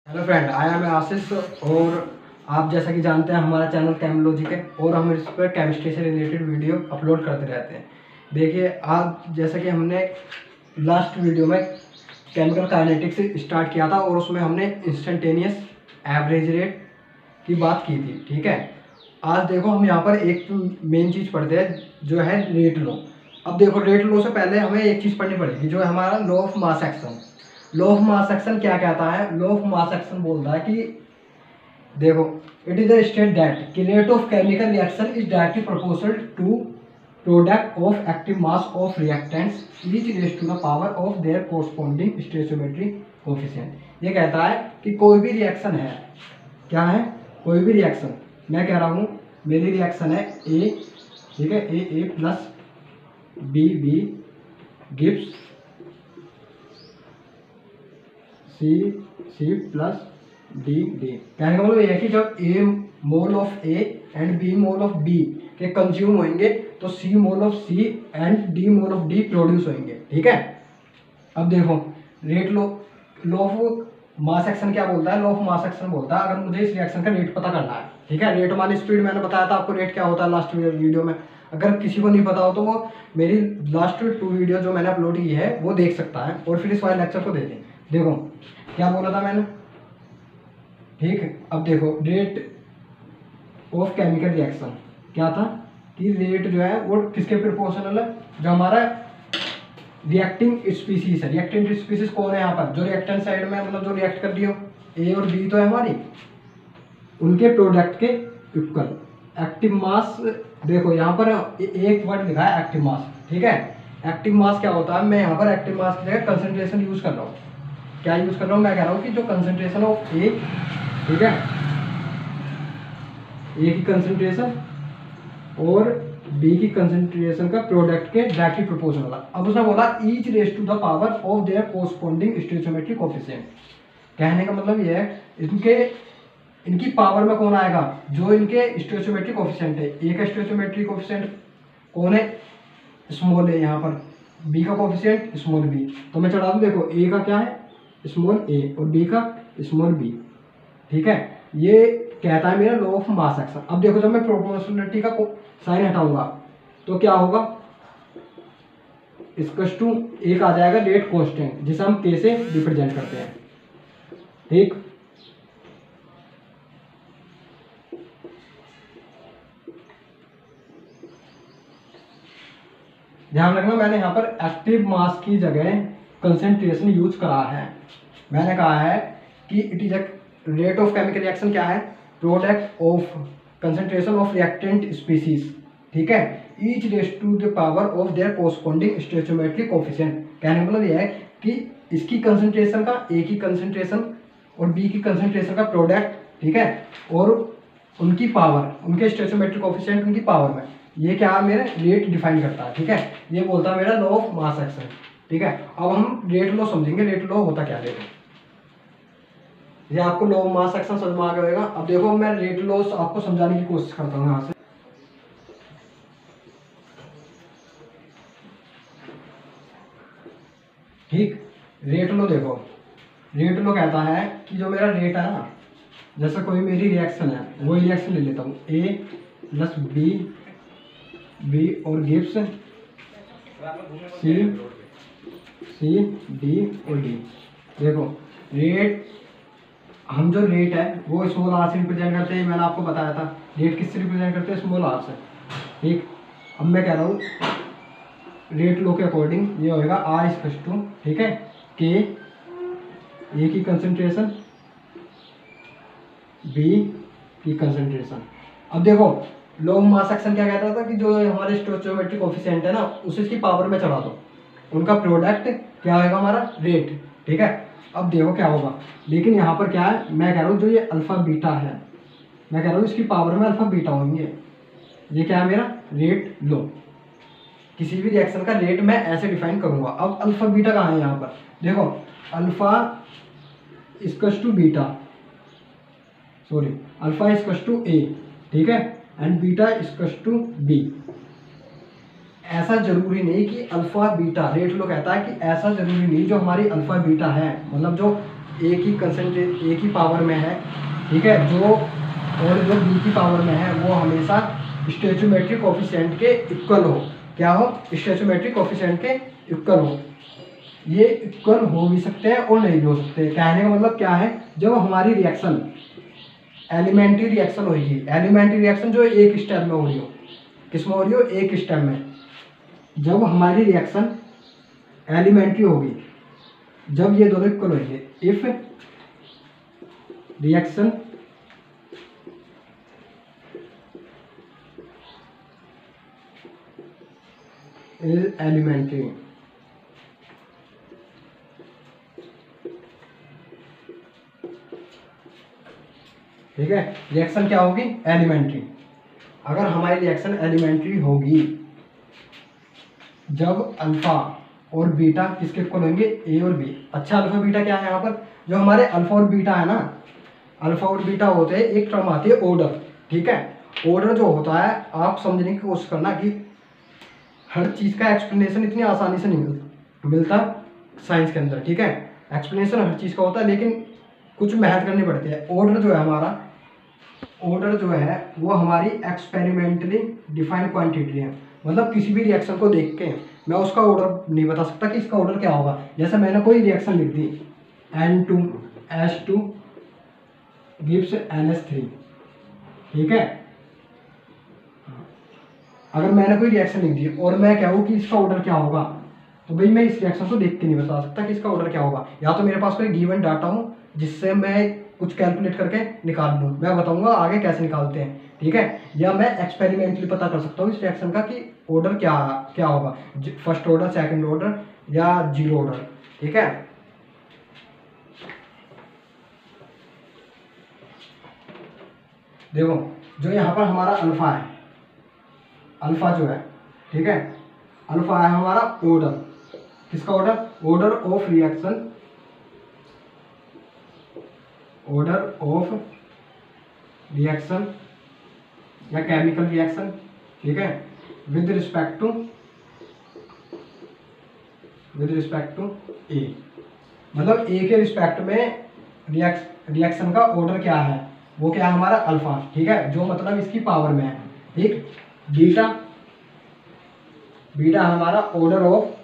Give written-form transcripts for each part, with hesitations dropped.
Hello friend, I am आशीष। और आप जैसा कि जानते हैं हमारा चैनल केमिलॉजिक है और हम इस पर केमिस्ट्री से रिलेटेड वीडियो अपलोड करते रहते हैं। देखिए, आज जैसा कि हमने लास्ट वीडियो में केमिकल काइनेटिक्स स्टार्ट किया था और उसमें हमने इंस्टेंटेनियस एवरेज रेट की बात की थी। ठीक है, आज देखो हम यहाँ पर एक मेन चीज़ पढ़ते हैं जो है रेट लॉ। अब देखो, रेट लॉ से पहले हमें एक चीज़ पढ़नी पड़ेगी जो है हमारा law of mass action. Law of mass action क्या कहता है? लॉ ऑफ मास एक्शन बोलता है कि देखो, it is a state that कि rate of chemical reaction is directly proportional to product of active mass of reactants each raise to the power of their corresponding stoichiometry coefficient. ये कहता है कि कोई भी रिएक्शन है, क्या है? कोई भी रिएक्शन, मैं कह रहा हूँ मेरी रिएक्शन है ए, ठीक है, A plus B B gives C plus D D. कहने का मतलब ये है कि जब A mole of A and B mole of B के कंज्यूम होंगे तो C mole of C and D mole of D produce होंगे। ठीक है, अब देखो rate law of mass action क्या बोलता है? लॉ ऑफ मास एक्शन बोलता है अगर मुझे इस रिएक्शन का रेट पता करना है, ठीक है, रेट माने स्पीड। मैंने बताया था आपको रेट क्या होता है लास्ट वीडियो में। अगर किसी को नहीं पता हो तो वो मेरी लास्ट 2 वीडियो जो मैंने अपलोड की है वो देख सकता है और फिर इस वाले लेक्चर को दे दें। देखो क्या बोला था मैंने, ठीक है। अब देखो रेट ऑफ केमिकल रिएक्शन क्या था कि रेट जो है वो किसके प्रोपोर्शनल है? जो हमारा रिएक्टिंग स्पीसीज है। रिएक्टिंग स्पीसीज कौन है यहाँ पर? जो रिएक्टेंट साइड में मतलब जो रिएक्ट कर रही हो, ए और बी तो है हमारी, उनके प्रोडक्ट के इक्वल एक्टिव मास। देखो यहाँ पर एक वर्ड लिखा है एक्टिव मास, ठीक है। एक्टिव मास क्या होता है? मैं यहाँ पर एक्टिव मास की जगह कंसंट्रेशन यूज कर रहा हूँ। क्या यूज कर रहा हूँ? मैं कह रहा हूँ कि जो कंसंट्रेशन ऑफ ए, ठीक है, ए की कंसंट्रेशन और बी की कंसंट्रेशन का प्रोडक्ट के डायरेक्टली प्रोपोर्शनल है। अब उसने बोला each raise to the power of their corresponding stoichiometry coefficient. कहने का मतलब ये है इनकी पावर में कौन आएगा? जो इनके स्टोइचियोमेट्री कोएफिशिएंट है। ए का स्टोइचियोमेट्री कोएफिशिएंट कौन है? स्मॉल है यहाँ पर। बी का कोएफिशिएंट स्मॉल बी। तो मैं चढ़ा दूँ, देखो ए का क्या है? स्मॉल ए और बी का स्मॉल बी। ठीक है, ये कहता है मेरा लॉ ऑफ मास एक्शन। अब देखो जब मैं प्रोपोर्शनलिटी का साइन हटाऊंगा तो क्या होगा? इक्वल्स टू एक आ जाएगा रेट कांस्टेंट, जिसे हम के से रिप्रेजेंट करते हैं। ठीक, ध्यान रखना मैंने यहाँ पर एक्टिव मास की जगह कंसेंट्रेशन यूज करा है। मैंने कहा है कि it is rate of chemical reaction क्या है? Product of concentration of reactant species, ठीक है, each raise to the power of their corresponding stoichiometry coefficient. कहने का मतलब यह है कि इसकी कंसेंट्रेशन का, ए की कंसेंट्रेशन और बी की कंसेंट्रेशन का प्रोडक्ट, ठीक है, और उनकी पावर, उनके स्टोइचियोमेट्री कोएफिशिएंट उनकी पावर में, ये क्या मेरा रेट डिफाइन करता है। ठीक है, ये बोलता है मेरा लॉ ऑफ मास एक्शन। ठीक है, अब हम रेट लॉ समझेंगे। रेट लॉ होता क्या है? ये आपको लॉ ऑफ मास एक्शन समझ में आ गया होगा। अब देखो मैं रेट लॉ आपको समझाने की कोशिश करता हूँ यहाँ से। ठीक, रेट लॉ देखो, रेट लॉ कहता है कि जो मेरा रेट है ना, जैसे कोई मेरी रिएक्शन है, वही रिएक्शन ले लेता हूँ, ए प्लस बी और गिव्स सी डी और डी। देखो रेट, हम जो रेट है वो स्मॉल आर से रिप्रेजेंट करते हैं। मैंने आपको बताया था रेट किससे रिप्रेजेंट करते हैं? स्मॉल आर से। ठीक, अब मैं कह रहा हूँ रेट लॉ के अकॉर्डिंग ये होएगा आर इक्वल्स टू, ठीक है, के ए की कंसंट्रेशन बी की कंसंट्रेशन। अब देखो लॉ ऑफ मास एक्शन क्या कहता था कि जो हमारे स्टोइचियोमेट्री कोएफिशिएंट है ना, उसे इसकी पावर में चढ़ा दो, उनका प्रोडक्ट क्या होगा? हमारा रेट। ठीक है, अब देखो क्या होगा। लेकिन यहाँ पर क्या है? मैं कह रहा हूँ जो ये अल्फा बीटा है, मैं कह रहा हूँ इसकी पावर में अल्फा बीटा होंगे। ये क्या है मेरा? रेट लो। किसी भी रिएक्शन का रेट मैं ऐसे डिफाइन करूंगा। अब अल्फा बीटा कहाँ है? यहाँ पर देखो, alpha equals to beta, sorry, alpha equals to A, ठीक है, and beta equals to B. ऐसा जरूरी नहीं कि अल्फा बीटा, रेट लो कहता है कि ऐसा जरूरी नहीं जो हमारी अल्फा बीटा है, मतलब जो एक ही कंसेंट्रेट एक ही पावर में है, ठीक है, जो और जो बी की पावर में है वो हमेशा स्टोइचोमेट्रिक कोफिशिएंट के इक्वल हो। क्या हो? स्टोइचोमेट्रिक कोफिशिएंट के इक्वल हो। ये इक्वल हो भी सकते हैं और नहीं भी हो सकते। कहने का मतलब क्या है, जब हमारी रिएक्शन एलिमेंट्री रिएक्शन होगी, एलिमेंट्री रिएक्शन जो एक स्टेप में हो रही हो, किस में हो रही हो? एक स्टेप में। जब हमारी रिएक्शन एलिमेंट्री होगी, जब ये दोनों इक्वल होंगे, इफ रिएक्शन इज एलिमेंट्री, ठीक है, रिएक्शन क्या होगी? एलिमेंट्री। अगर हमारी रिएक्शन एलिमेंट्री होगी, जब अल्फा और बीटा किसके इक्वल होंगे? ए और बी। अच्छा, अल्फा बीटा क्या है यहाँ पर? जो हमारे अल्फा और बीटा है ना, अल्फा और बीटा होते हैं, एक टर्म आती है ऑर्डर, ठीक है। ऑर्डर जो होता है, आप समझने की कोशिश करना कि हर चीज़ का एक्सप्लेनेशन इतनी आसानी से नहीं मिलता साइंस के अंदर, ठीक है। एक्सप्लेनेशन हर चीज़ का होता है, लेकिन कुछ मेहनत करनी पड़ती है। ऑर्डर जो है हमारा, ऑर्डर जो है वो हमारी एक्सपेरिमेंटली डिफाइंड क्वांटिटी है। मतलब किसी भी रिएक्शन को देख के मैं उसका ऑर्डर नहीं बता सकता कि इसका ऑर्डर क्या होगा। जैसे मैंने कोई रिएक्शन लिख दी, N2H2 गिव्स NH3, ठीक है। अगर मैंने कोई रिएक्शन लिख दी और मैं कहूँ कि इसका ऑर्डर क्या होगा, तो भाई मैं इस रिएक्शन को देख के नहीं बता सकता कि इसका ऑर्डर क्या होगा। या तो मेरे पास कोई गिवन डाटा हो जिससे मैं कुछ कैलकुलेट करके निकाल लूँ, मैं बताऊंगा आगे कैसे निकालते हैं, ठीक है। या मैं एक्सपेरिमेंटली पता कर सकता हूँ इस रिएक्शन का कि ऑर्डर क्या क्या होगा, फर्स्ट ऑर्डर, सेकंड ऑर्डर या जीरो ऑर्डर, ठीक है। देखो, जो यहाँ पर हमारा अल्फा है, अल्फा जो है, ठीक है, अल्फा है हमारा ऑर्डर। किसका order? Order of reaction, order of reaction या केमिकल रिएक्शन, ठीक है, विद रिस्पेक्ट टू ए। मतलब ए के रिस्पेक्ट में रिएक्शन का ऑर्डर क्या है, वो क्या है हमारा? अल्फा, ठीक है, जो मतलब इसकी पावर में है, ठीक। बीटा, बीटा हमारा order of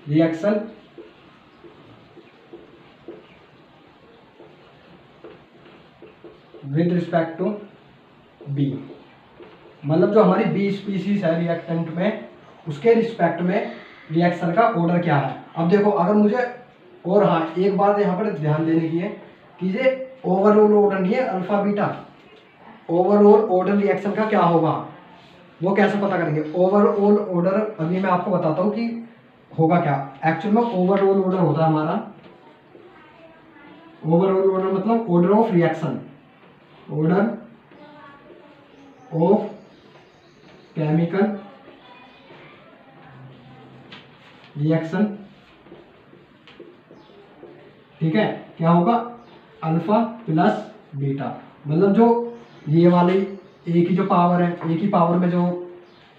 reaction with respect to B. मतलब जो हमारी बी स्पीसीज है रिएक्टेंट में, उसके रिस्पेक्ट में रिएक्शन का ऑर्डर क्या है। अब देखो, अगर मुझे, और हाँ एक बात यहाँ पर ध्यान देने की है कि ये ओवरऑल ऑर्डर नहीं है alpha beta. Overall order reaction का क्या होगा वो कैसे पता करेंगे? ओवरऑल ऑर्डर अभी मैं आपको बताता हूँ कि होगा क्या। एक्चुअल में ओवरऑल ऑर्डर होता है हमारा, ओवरऑल ऑर्डर मतलब order of reaction, order of chemical reaction, ठीक है, क्या होगा? Alpha plus beta. मतलब जो ये वाली ए की जो पावर है, ए की पावर में जो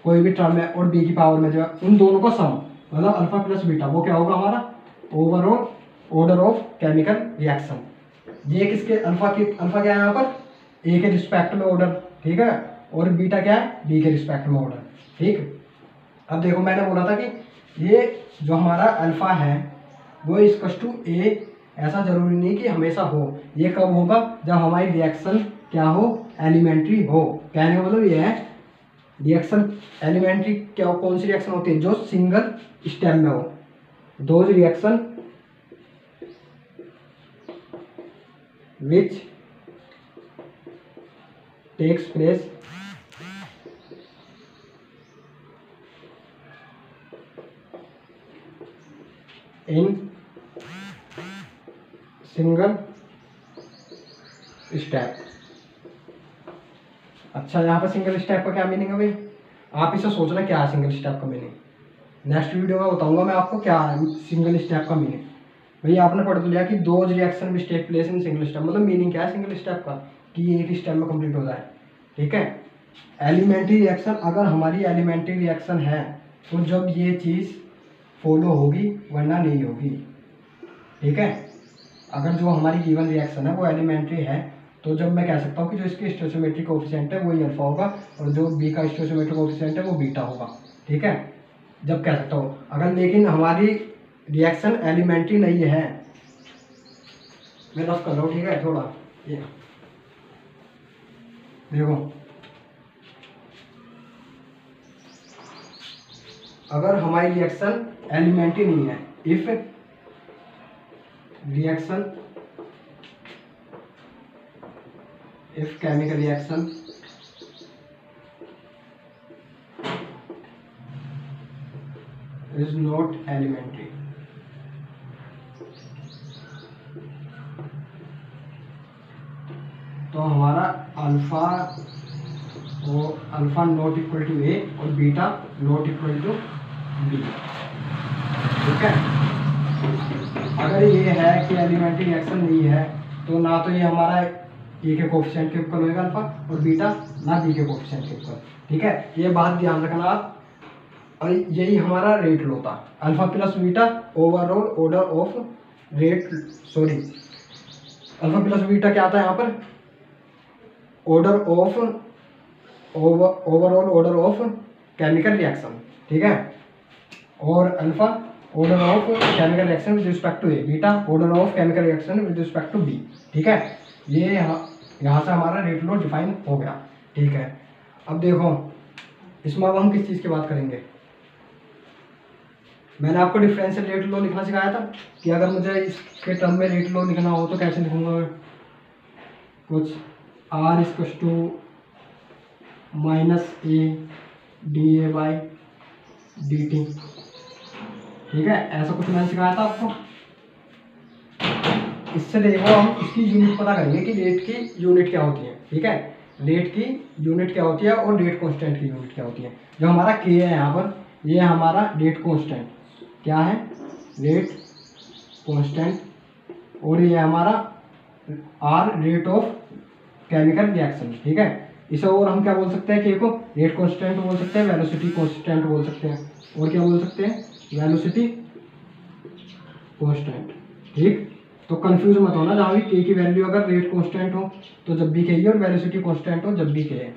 कोई भी टर्म है और बी की पावर में जो है, उन दोनों का सम, मतलब अल्फा प्लस बीटा, वो क्या होगा हमारा? Overall order of chemical reaction. ये किसके? अल्फा की, अल्फा क्या है यहाँ पर? ए के रिस्पेक्ट में ऑर्डर, ठीक है, और बीटा क्या है? बी के रिस्पेक्ट में ऑर्डर, ठीक। अब देखो, मैंने बोला था कि ये जो हमारा अल्फा है वो इक्वल टू ए, ऐसा जरूरी नहीं कि हमेशा हो। ये कब होगा? जब हमारी रिएक्शन क्या हो? एलिमेंट्री हो। कहने का मतलब ये है, रिएक्शन एलिमेंट्री क्या, कौन सी रिएक्शन होती है? जो सिंगल स्टेप में हो। Those reaction which takes place in single step. अच्छा, यहाँ पर सिंगल स्टेप का क्या मीनिंग है भाई? आप इसे सोचना क्या है सिंगल स्टेप का मीनिंग। नेक्स्ट वीडियो में बताऊंगा मैं आपको क्या है सिंगल स्टेप का मीनिंग। भाई आपने पढ़ तो लिया कि दो reaction which take place in single step, मतलब मीनिंग क्या है सिंगल स्टेप का? कि ये एक स्टेप में कंप्लीट हो जाए, ठीक है। एलिमेंट्री रिएक्शन, अगर हमारी एलिमेंट्री रिएक्शन है तो जब ये चीज़ फॉलो होगी, वरना नहीं होगी। ठीक है। अगर जो हमारी गिवन रिएक्शन है वो एलिमेंट्री है तो जब मैं कह सकता हूँ कि जो इसकी स्टोइचियोमेट्रिक कोएफिशिएंट है वही अल्फा होगा और जो बी का स्टोइचियोमेट्रिक कोएफिशिएंट है वो बीटा होगा। ठीक है, जब कह सकता हूँ। अगर लेकिन हमारी रिएक्शन एलिमेंट्री नहीं है, मैं रफ कर रहा हूँ, ठीक है, थोड़ा ये देखो, अगर हमारी रिएक्शन एलिमेंट्री नहीं है, if reaction, if chemical reaction is not elementary, तो हमारा अल्फा और alpha not equal to A और beta not equal to B. ठीक है, अगर ये है कि एलिमेंट्री रिएक्शन नहीं है तो ना तो ये हमारा ए के कोएफिशिएंट के इक्वल होगा अल्फा और बीटा ना बी के कोएफिशिएंट के इक्वल। ठीक है, ये बात ध्यान रखना आप। और यही हमारा रेट लो था, alpha plus beta overall order of rate, sorry alpha plus beta क्या आता है यहाँ पर, order of overall order of chemical reaction. ठीक है, और alpha order of chemical reaction with respect to A, beta order of chemical reaction with respect to B. ठीक है, ये यहाँ से हमारा रेट लो डिफाइन हो गया। ठीक है, अब देखो इसमें अब हम किस चीज़ की बात करेंगे। मैंने आपको डिफरेंशियल रेट लो लिखना सिखाया था कि अगर मुझे इसके टर्म में रेट लो लिखना हो तो कैसे लिखूंगा मैं, कुछ R equals to minus d A by d t टी। ठीक है, ऐसा कुछ मैंने सिखाया था आपको। इससे देखो हम इसकी यूनिट पता करेंगे कि रेट की यूनिट क्या होती है। ठीक है, रेट की यूनिट क्या होती है और रेट कांस्टेंट की यूनिट क्या होती है। जो हमारा के है यहाँ पर, ये हमारा रेट कांस्टेंट क्या है, रेट कांस्टेंट, और ये हमारा R rate of chemical reaction. ठीक है, इसे और हम क्या बोल सकते हैं, के को रेट कांस्टेंट बोल सकते हैं, वेलोसिटी कांस्टेंट बोल सकते हैं, और क्या बोल सकते हैं, वेलोसिटी कांस्टेंट। ठीक, तो कंफ्यूज मत होना, जहाँ भी के की वैल्यू अगर रेट कांस्टेंट हो तो जब भी के ही और वेलोसिटी कांस्टेंट हो जब भी के है,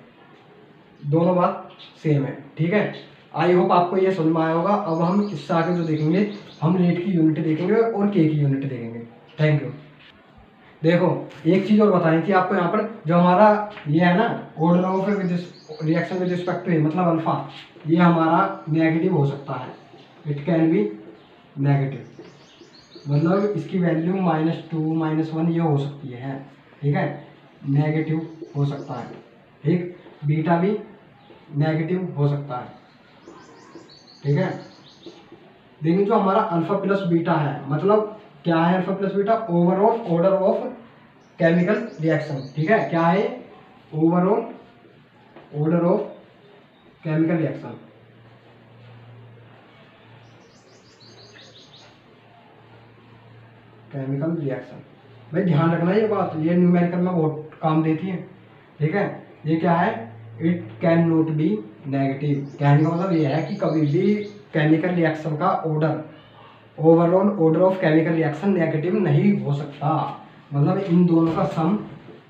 दोनों बात सेम है। ठीक है, आई होप आपको ये समझ में आया होगा। अब हम इससे आगे जो देखेंगे हम रेट की यूनिट देखेंगे और के की यूनिट देखेंगे। Thank you. देखो एक चीज़ और बताई थी आपको यहाँ पर, जो हमारा ये है ना order of reaction with respect to A, मतलब अल्फा, ये हमारा नेगेटिव हो सकता है, इट कैन बी नेगेटिव, मतलब इसकी वैल्यू -2 -1 ये हो सकती है। ठीक है, नेगेटिव हो सकता है। ठीक, बीटा भी नेगेटिव हो सकता है। ठीक है, लेकिन जो हमारा अल्फा प्लस बीटा है, मतलब क्या है alpha plus beta, overall order of chemical reaction. ठीक है, क्या है, overall order of chemical reaction. Chemical reaction, भाई ध्यान रखना ये बात, ये न्यूमेरिकल में बहुत काम देती है। ठीक है, ये क्या है, it can not be negative. कहने का मतलब ये है कि कभी भी केमिकल रिएक्शन का order, overall order of chemical reaction negative नहीं हो सकता, मतलब इन दोनों का सम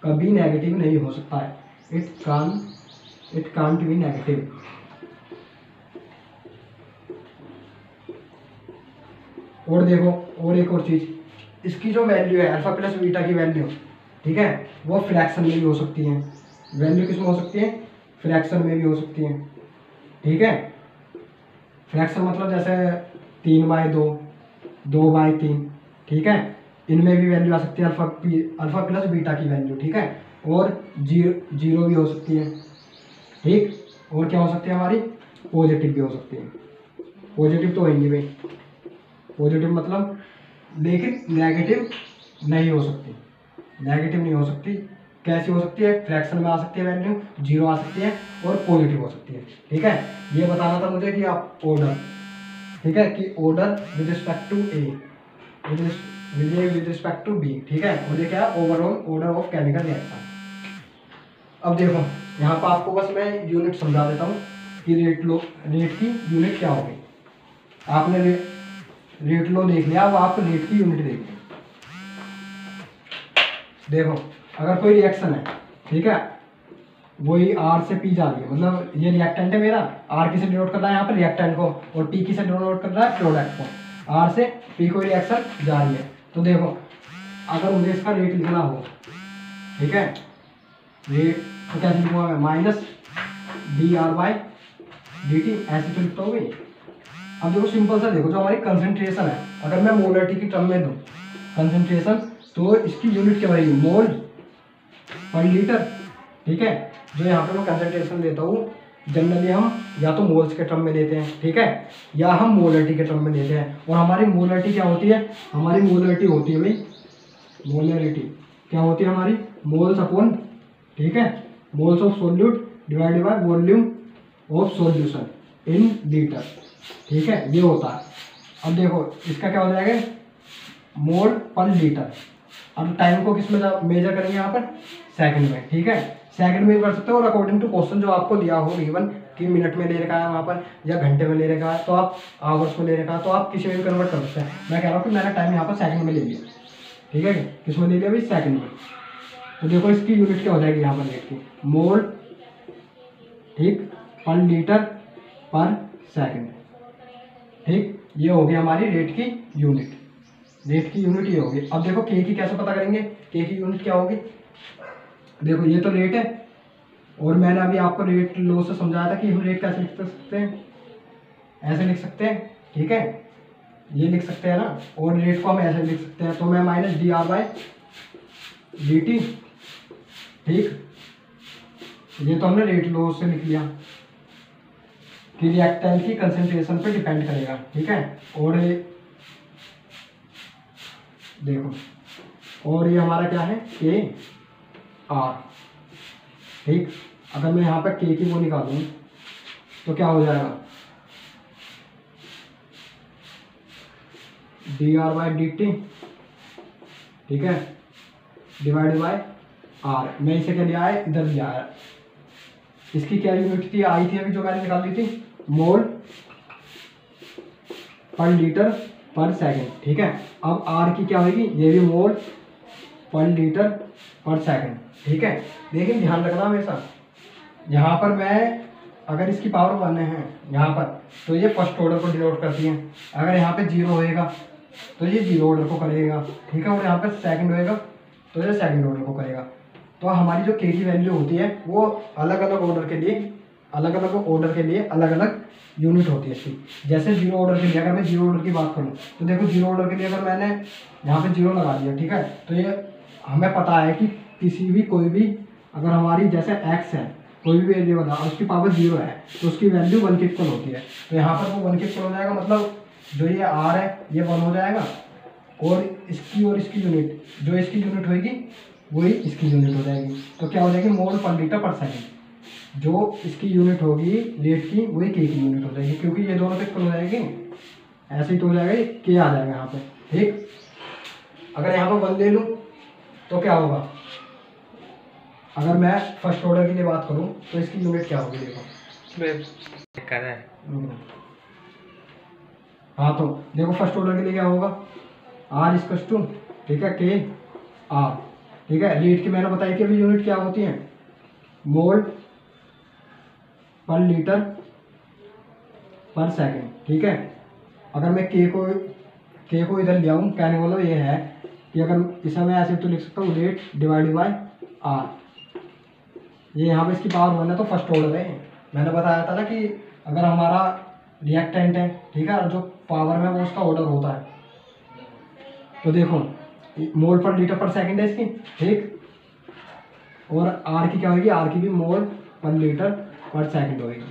कभी नेगेटिव नहीं हो सकता है। It can't be negative. और देखो और एक और चीज़, इसकी जो वैल्यू है अल्फा प्लस बीटा की वैल्यू, ठीक है, वो फ्रैक्शन में भी हो सकती है। वैल्यू किस में हो सकती है, फ्रैक्शन में भी हो सकती है। ठीक है, फ्रैक्शन मतलब जैसे 3/2, 2/3। ठीक है, इनमें भी वैल्यू आ सकती है अल्फा प्लस बीटा की वैल्यू। ठीक है, और जीरो भी हो सकती है। ठीक, और क्या हो सकती है हमारी, पॉजिटिव भी हो सकती है। पॉजिटिव तो होंगी भाई, पॉजिटिव मतलब, लेकिन नेगेटिव नहीं हो सकती। नेगेटिव नहीं हो सकती, कैसी हो सकती है, फ्रैक्शन में आ सकती है वैल्यू, जीरो आ सकती है और पॉजिटिव हो सकती है। ठीक है, ये बताना था मुझे कि आप ऑर्डर, ठीक है, कि order with respect to A, with respect to B. ठीक है, और ये क्या है, overall order of chemical reaction. अब देखो यहाँ पर आपको बस मैं यूनिट समझा देता हूँ कि रेट की यूनिट क्या होगी। आपने रेट लो देख लिया, अब आप रेट की यूनिट देखिए। देखो अगर कोई रिएक्शन है, ठीक है, वही आर से पी जा रही है, मतलब ये रिएक्टेंट है मेरा, आर की से डिनोट कर रहा है यहाँ पर रिएक्टेंट को, और पी की से डिनोट कर रहा है प्रोडक्ट को। आर से पी कोई रिएक्शन जा रही है, तो देखो अगर मुझे इसका रेट लिखना हो, ठीक है, रेट तो कैसे लिखूंगा मैं, minus D R by t T, ऐसे तो लिखता हूँ भाई। अब देखो सिंपल सा देखो, जो हमारी कंसंट्रेशन है, अगर मैं मोलरिटी की टर्म में दूँ कंसंट्रेशन, तो इसकी यूनिट क्या बनेगी, मोल पर लीटर, ठीक है। जो यहाँ पे मैं कंसंट्रेशन लेता हूँ जनरली हम या तो मोल्स के टर्म में लेते हैं, ठीक है, या हम मोलरिटी के टर्म में लेते हैं। और हमारी मोलरिटी क्या होती है, हमारी मोलरिटी होती है भाई, मोलरिटी क्या होती है हमारी, मोल्स अपॉन, ठीक है, moles of solute divided by volume of solution in litre, ठीक है, ये होता है। अब देखो इसका क्या हो जाएगा, मोल पर लीटर। अब टाइम को किस में मेजर करेंगे, यहाँ पर सेकंड में, ठीक है, सेकंड में कर सकते हो, और अकॉर्डिंग टू क्वेश्चन जो आपको दिया हो इवन कि मिनट में ले रखा है वहाँ पर या घंटे में ले रखा है, तो आप आवर्स में ले रखा है, तो आप किसी में भी कन्वर्ट कर सकते हैं। मैं कह रहा हूँ कि मैंने टाइम यहाँ पर सेकंड में ले लिया, ठीक है, किस में ले लिया भाई, सेकंड में। तो देखो इसकी यूनिट क्या हो जाएगी यहाँ पर रेट की, मोल, ठीक, पर लीटर पर सेकंड, ठीक, ये होगी हमारी रेट की यूनिट, रेट की यूनिट ये होगी। अब देखो के की कैसे पता करेंगे, के की यूनिट क्या होगी, देखो ये तो रेट है, और मैंने अभी आपको रेट लो से समझाया था कि हम रेट कैसे लिख सकते हैं, ऐसे लिख सकते हैं, ठीक है, ये लिख सकते हैं ना, और रेट को हम ऐसे लिख सकते हैं, तो मैं minus D R by t टी, ठीक, ये तो हमने रेट लो से लिख लिया कि रिएक्टेंट की कंसंट्रेशन पे डिपेंड करेगा, ठीक है, और देखो, और ये हमारा क्या है, के आर, ठीक। अगर मैं यहाँ पर के की वो निकालूँ तो क्या हो जाएगा, डी आर बाई डी टी, ठीक है, डिवाइड बाय आर। मैं इसे क्या लिया है, इधर लिया है, इसकी क्या यूनिट थी, आई थी अभी जो मैंने निकाल ली थी, मोल पर लीटर पर सेकंड, ठीक है। अब आर की क्या होगी, ये भी मोल पर लीटर पर सेकंड, ठीक है। लेकिन ध्यान रखना हमेशा, यहाँ पर मैं अगर इसकी पावर 1 है यहाँ पर, तो ये फर्स्ट ऑर्डर को डिनोट करती है। अगर यहाँ पे 0 होएगा तो ये 0 ऑर्डर को करेगा, ठीक है, और यहाँ पे सेकंड होएगा तो ये सेकंड ऑर्डर को करेगा। तो हमारी जो के की वैल्यू होती है वो अलग अलग ऑर्डर के लिए अलग अलग यूनिट होती है इसकी। जैसे 0 ऑर्डर के लिए अगर मैं 0 ऑर्डर की बात करूँ तो देखो 0 ऑर्डर के लिए अगर मैंने यहाँ पे 0 लगा दिया, ठीक है, तो ये हमें पता है कि किसी भी कोई भी अगर हमारी जैसे x है, कोई भी वेरिएबल है और उसकी पावर 0 है तो उसकी वैल्यू 1 के इक्वल होती है। तो यहाँ पर वो 1 के इक्वल हो जाएगा, मतलब जो ये r है ये 1 हो जाएगा, और इसकी यूनिट, जो इसकी यूनिट होगी वही इसकी यूनिट हो जाएगी। तो क्या हो जाएगी, मोल पर लीटर पर सेकंड। जो इसकी यूनिट होगी रेट की वही के की यूनिट हो जाएगी, क्योंकि ये दोनों पे इक्वल हो जाएगी, ऐसे ही तो हो जाएगा, के आ जाएगा यहाँ पे, ठीक। अगर यहाँ पर 1 ले लूँ तो क्या होगा, अगर मैं फर्स्ट ऑर्डर के लिए बात करूं तो इसकी यूनिट क्या होगी, देखो कर रहा है। हाँ तो देखो फर्स्ट ऑर्डर के लिए क्या होगा, आर इक्वल टू, ठीक है, के आर, ठीक है। रेट की मैंने बताई कि अभी यूनिट क्या होती है, मोल पर लीटर पर सेकंड, ठीक है। अगर मैं के को इधर ले आऊँ, कहने वाला ये है कि अगर इसे मैं ऐसे तो लिख सकता हूँ, रेट डिवाइड बाय आर। ये यहाँ पे इसकी पावर 1 है तो फर्स्ट ऑर्डर है। मैंने बताया था ना कि अगर हमारा रिएक्टेंट है, ठीक है, और जो पावर में वो उसका ऑर्डर होता है, तो देखो मोल पर लीटर पर सेकंड है इसकी, ठीक, और आर की क्या होगी, आर की भी मोल पर लीटर पर सेकंड होगी,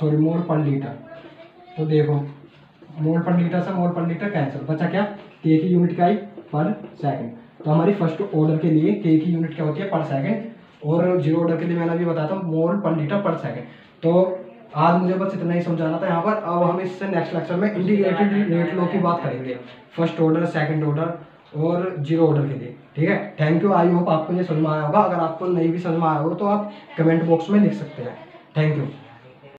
सॉरी मोल पर लीटर। तो देखो मोल पर लीटर से मोल पर लीटर कैंसिल, बचा क्या, के की यूनिट क्या आई, पर सेकंड। तो हमारी फर्स्ट ऑर्डर के लिए के की यूनिट क्या होती है, पर सेकंड, और 0 ऑर्डर के लिए मैंने अभी बताया था मोल पर लीटर पर सेकंड। तो आज मुझे बस इतना ही समझाना था यहाँ पर। अब हम इससे नेक्स्ट लेक्चर में इंटीग्रेटेड रेट लॉ की बात करेंगे, फर्स्ट ऑर्डर, सेकंड ऑर्डर और 0 ऑर्डर के लिए, ठीक है। थैंक यू, आई होप आपको ये समझ में आया होगा। अगर आपको नहीं भी समझ में आया हो तो आप कमेंट बॉक्स में लिख सकते हैं। Thank you.